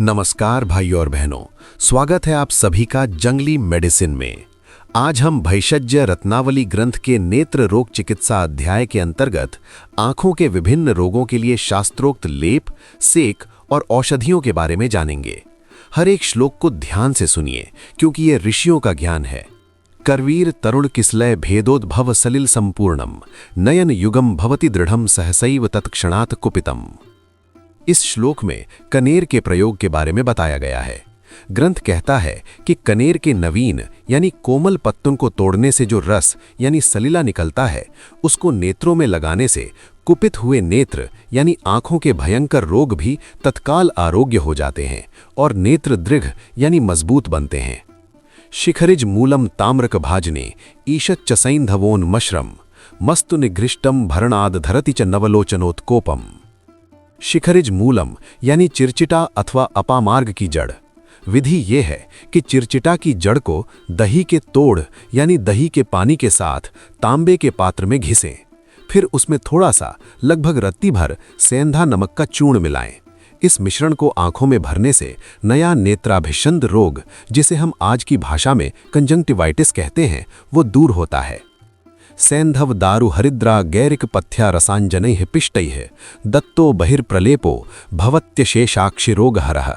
नमस्कार भाइयों और बहनों, स्वागत है आप सभी का जंगली मेडिसिन में। आज हम भैषज्य रत्नावली ग्रंथ के नेत्र रोग चिकित्सा अध्याय के अंतर्गत आंखों के विभिन्न रोगों के लिए शास्त्रोक्त लेप, सेक और औषधियों के बारे में जानेंगे। हर एक श्लोक को ध्यान से सुनिए क्योंकि ये ऋषियों का ज्ञान है। करवीर तरुण किसलय भेदोद्भव सलिल संपूर्णम नयन युगम भवति दृढ़म सहसैव तत्क्षणात् कुपितम। इस श्लोक में कनेर के प्रयोग के बारे में बताया गया है। ग्रंथ कहता है कि कनेर के नवीन यानी कोमल पत्तों को तोड़ने से जो रस यानी सलिला निकलता है, उसको नेत्रों में लगाने से कुपित हुए नेत्र यानी आंखों के भयंकर रोग भी तत्काल आरोग्य हो जाते हैं और नेत्र दृढ़ यानी मजबूत बनते हैं। शिखरिज मूलम ताम्रक भाजने ईशत च सैंधवोन मश्रम मस्तु निघृष्टम भरणाद धरति च नवलोचनोत्कोपम। शिखरिज मूलम यानी चिरचिटा अथवा अपामार्ग की जड़। विधि ये है कि चिरचिटा की जड़ को दही के तोड़ यानी दही के पानी के साथ तांबे के पात्र में घिसें। फिर उसमें थोड़ा सा लगभग रत्ती भर सेंधा नमक का चूर्ण मिलाएं। इस मिश्रण को आंखों में भरने से नया नेत्राभिषंद रोग, जिसे हम आज की भाषा में कंजंक्टिवाइटिस कहते हैं, वो दूर होता है। सैंधव दारु हरिद्रा गैरिक पथ्या रसांजनैः पिष्टैः दत्तो बहिर्प्रलेपो भवत्यशेषाक्षिरोगहरः।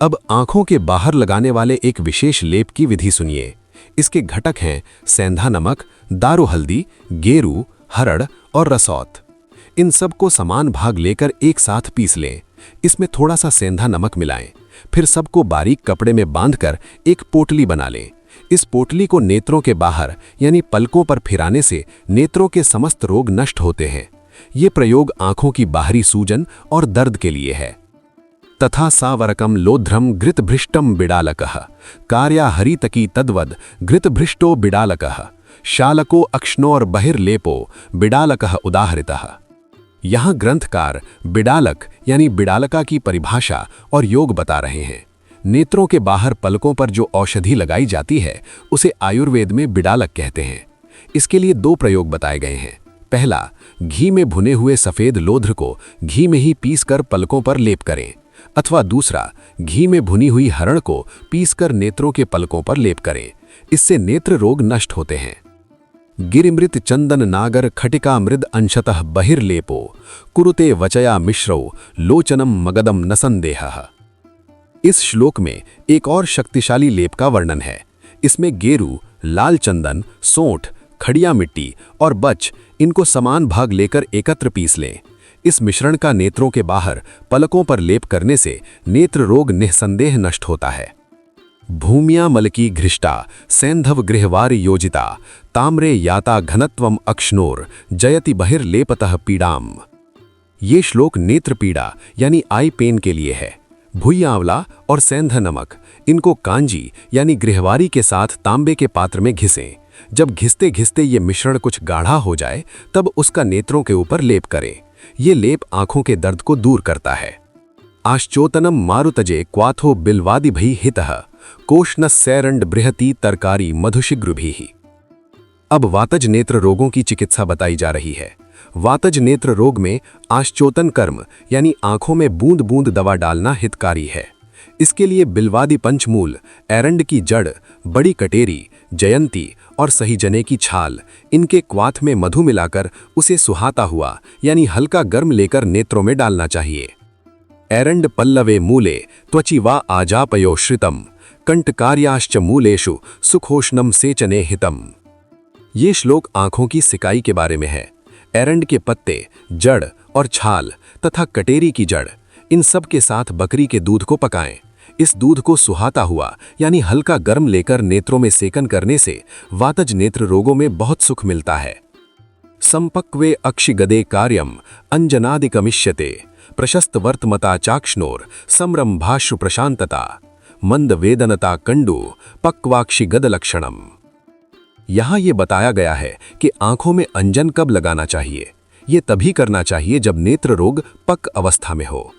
अब आंखों के बाहर लगाने वाले एक विशेष लेप की विधि सुनिए। इसके घटक हैं सेंधा नमक, दारू हल्दी, गेरू, हरड़ और रसौत। इन सब को समान भाग लेकर एक साथ पीस लें। इसमें थोड़ा सा सेंधा नमक मिलाएं। फिर सबको बारीक कपड़े में बांधकर एक पोटली बना लें। इस पोटली को नेत्रों के बाहर यानी पलकों पर फिराने से नेत्रों के समस्त रोग नष्ट होते हैं। ये प्रयोग आंखों की बाहरी सूजन और दर्द के लिए है। तथा सावरकम लोध्रम घृतभृष्टम बिडालकः कार्या हरितकी तद्वद घृतभृष्टो बिडालकः शालको अक्ष्णोर बहिर्लेपो बिडालकः उदाहरितः। यहाँ ग्रंथकार बिडालक यानी बिडालका की परिभाषा और योग बता रहे हैं। नेत्रों के बाहर पलकों पर जो औषधि लगाई जाती है उसे आयुर्वेद में बिडालक कहते हैं। इसके लिए दो प्रयोग बताए गए हैं। पहला, घी में भुने हुए सफेद लोध्र को घी में ही पीसकर पलकों पर लेप करें, अथवा दूसरा, घी में भुनी हुई हरड़ को पीसकर नेत्रों के पलकों पर लेप करें। इससे नेत्र रोग नष्ट होते हैं। गिरिमृत चंदन नागर खटिका मृद अंशतः बहिर्लेपो कुरुते वचया मिश्रौ लोचनम मगदम न संदेहः। इस श्लोक में एक और शक्तिशाली लेप का वर्णन है। इसमें गेरू, लाल चंदन, सोंठ, खड़िया मिट्टी और बच, इनको समान भाग लेकर एकत्र पीस लें। इस मिश्रण का नेत्रों के बाहर पलकों पर लेप करने से नेत्र रोग निःसंदेह नष्ट होता है। भूमिया मलकी घृष्टा सैंधव गृहवार योजिता ताम्रे याता घनत्वम अक्ष्णोर जयति बहिर्लेपतः पीड़ाम। ये श्लोक नेत्र पीड़ा यानी आई पेन के लिए है। भुई आंवला और सेंधा नमक, इनको कांजी यानी गृहवारी के साथ तांबे के पात्र में घिसें। जब घिसते घिसते ये मिश्रण कुछ गाढ़ा हो जाए तब उसका नेत्रों के ऊपर लेप करें। ये लेप आंखों के दर्द को दूर करता है। आश्चोतनम मारुतजे क्वाथो बिल्वादि भई हितः कोष्णस्सैरंड बृहती तरकारी मधुशिग्रुभिः। अब वातज नेत्र रोगों की चिकित्सा बताई जा रही है। वातज नेत्र रोग में आश्चोतन कर्म यानी आंखों में बूंद बूंद दवा डालना हितकारी है। इसके लिए बिल्वादि पंचमूल, एरंड की जड़, बड़ी कटेरी, जयंती और सहीजने की छाल, इनके क्वाथ में मधु मिलाकर उसे सुहाता हुआ यानी हल्का गर्म लेकर नेत्रों में डालना चाहिए। एरंड पल्लवे मूले त्वचि वा आजापयो श्रितम कंटकार्याश्च मूलेषु सुखोष्णम सेचने हितम। ये श्लोक आंखों की सिकाई के बारे में है। एरंड के पत्ते, जड़ और छाल तथा कटेरी की जड़, इन सब के साथ बकरी के दूध को पकाएं। इस दूध को सुहाता हुआ यानी हल्का गर्म लेकर नेत्रों में सेकन करने से वातज नेत्र रोगों में बहुत सुख मिलता है। संपक्वे अक्षिगदे कार्यम अंजनादिकमिष्यते प्रशस्त वर्तमता चाक्ष्णोर समरंभाश्रु प्रशांतता मंद वेदनता कंडु पक्वाक्षि गद लक्षणम। यहाँ ये बताया गया है कि आंखों में अंजन कब लगाना चाहिए। ये तभी करना चाहिए जब नेत्र रोग पक्क अवस्था में हो।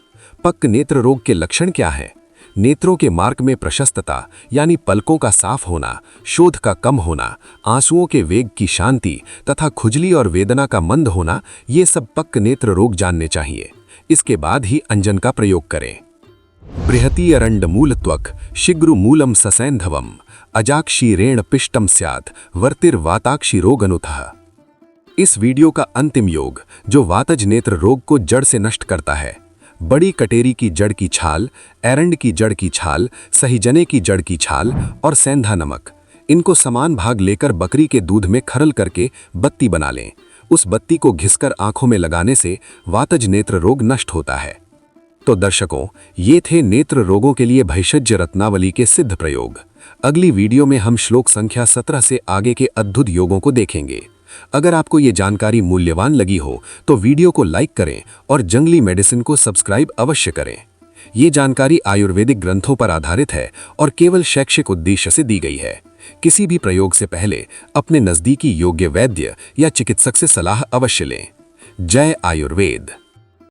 पक्क नेत्र रोग के लक्षण क्या है? नेत्रों के मार्ग में प्रशस्तता यानी पलकों का साफ होना, शोध का कम होना, आंसुओं के वेग की शांति तथा खुजली और वेदना का मंद होना, ये सब पक्क नेत्र रोग जानने चाहिए। इसके बाद ही अंजन का प्रयोग करें। बृहतीयरण्डमूलत्वक् शीघ्रमूलं ससैन्धवम् अजाक्षीरेण पिष्टम स्यात् वर्तिर्वाताक्षी रोगनुतः। इस वीडियो का अंतिम योग जो वातज नेत्र रोग को जड़ से नष्ट करता है। बड़ी कटेरी की जड़ की छाल, एरंड की जड़ की छाल, सहीजने की जड़ की छाल और सेंधा नमक, इनको समान भाग लेकर बकरी के दूध में खरल करके बत्ती बना लें। उस बत्ती को घिसकर आंखों में लगाने से वातज नेत्र रोग नष्ट होता है। तो दर्शकों, ये थे नेत्र रोगों के लिए भैषज्य रत्नावली के सिद्ध प्रयोग। अगली वीडियो में हम श्लोक संख्या 17 से आगे के अद्भुत योगों को देखेंगे। अगर आपको ये जानकारी मूल्यवान लगी हो तो वीडियो को लाइक करें और जंगली मेडिसिन को सब्सक्राइब अवश्य करें। ये जानकारी आयुर्वेदिक ग्रंथों पर आधारित है और केवल शैक्षिक उद्देश्य से दी गई है। किसी भी प्रयोग से पहले अपने नज़दीकी योग्य वैद्य या चिकित्सक से सलाह अवश्य लें। जय आयुर्वेद।